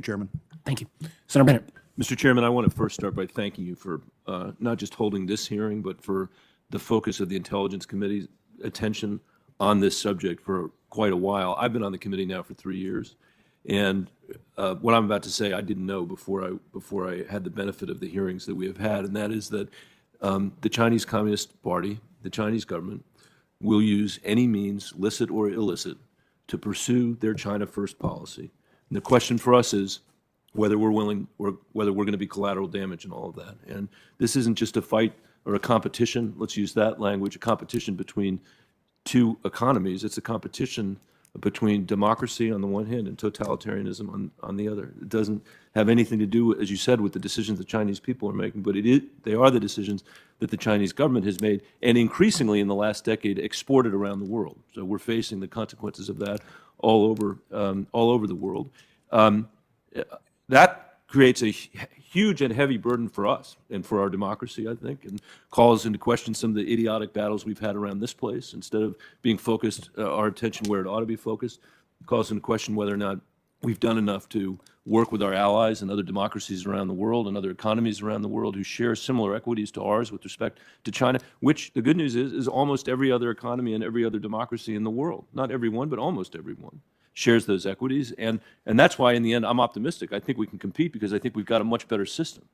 Chairman. Thank you. Senator Bennet. Mr. Chairman, I want to first start by thanking you for not just holding this hearing, but for the focus of the Intelligence Committee's attention on this subject for quite a while. I've been on the committee now for 3 years, and what I'm about to say I didn't know before I had the benefit of the hearings that we have had, and that is that the Chinese Communist Party, the Chinese government, will use any means, licit or illicit, to pursue their China First policy. And the question for us is whether we're willing or whether we're going to be collateral damage in all of that. And this isn't just a fight or a competition, let's use that language, a competition between two economies. It's a competition between democracy on the one hand and totalitarianism on the other. It doesn't have anything to do, as you said, with the decisions the Chinese people are making, but they are the decisions that the Chinese government has made and increasingly in the last decade exported around the world. So we're facing the consequences of that all over the world. That creates a huge and heavy burden for us and for our democracy, I think, and calls into question some of the idiotic battles we've had around this place. Instead of being focused, our attention where it ought to be focused, calls into question whether or not we've done enough to work with our allies and other democracies around the world and other economies around the world who share similar equities to ours with respect to China, which the good news is almost every other economy and every other democracy in the world, not every one, but almost every one, shares those equities. And that's why, in the end, I'm optimistic. I think we can compete because I think we've got a much better system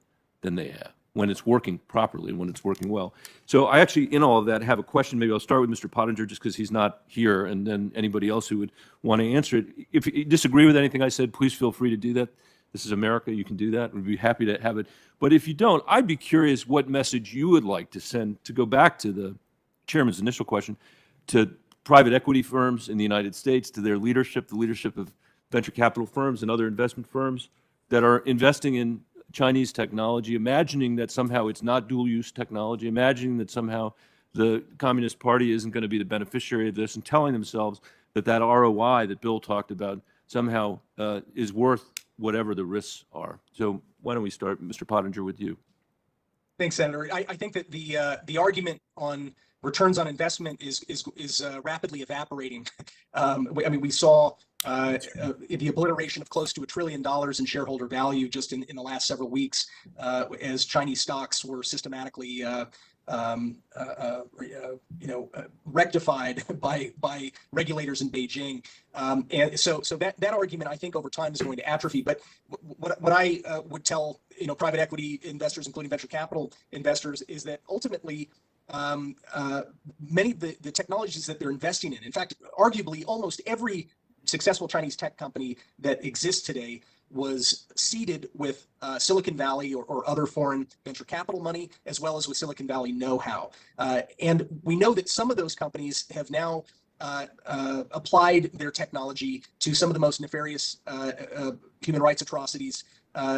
than they have when it's working properly and when it's working well. So I actually, in all of that, have a question. Maybe I'll start with Mr. Pottinger just because he's not here, and then anybody else who would want to answer it. If you disagree with anything I said, please feel free to do that. This is America. You can do that. We'd be happy to have it. But if you don't, I'd be curious what message you would like to send, to go back to the chairman's initial question, to private equity firms in the United States, to their leadership, the leadership of venture capital firms and other investment firms that are investing in Chinese technology, imagining that somehow it's not dual-use technology, imagining that somehow the Communist Party isn't going to be the beneficiary of this, and telling themselves that that ROI that Bill talked about somehow is worth whatever the risks are. So why don't we start, Mr. Pottinger, with you? Thanks, Senator. I think that the argument on returns on investment is rapidly evaporating. I mean, we saw the obliteration of close to $1 trillion in shareholder value just in the last several weeks as Chinese stocks were systematically rectified by regulators in Beijing. And so that argument, I think, over time is going to atrophy. But what I would tell private equity investors, including venture capital investors, is that ultimately many of the technologies that they're investing in fact, arguably almost every successful Chinese tech company that exists today was seeded with Silicon Valley or other foreign venture capital money, as well as with Silicon Valley know-how. And we know that some of those companies have now applied their technology to some of the most nefarious human rights atrocities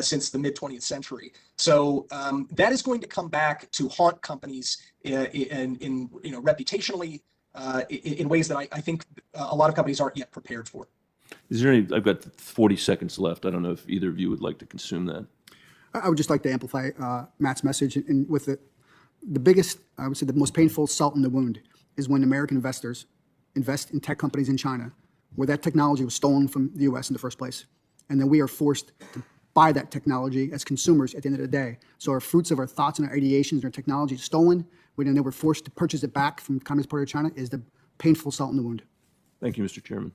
since the mid-20th century. So that is going to come back to haunt companies in reputationally in ways that I think a lot of companies aren't yet prepared for. Is there any? I've got 40 seconds left. I don't know if either of you would like to consume that. I would just like to amplify Matt's message, and with the biggest, I would say, the most painful salt in the wound is when American investors invest in tech companies in China, where that technology was stolen from the U.S. in the first place, and then we are forced to buy that technology as consumers at the end of the day. So our fruits of our thoughts and our ideations and our technology is stolen. Then we're forced to purchase it back from the Communist Party of China is the painful salt in the wound. Thank you, Mr. Chairman.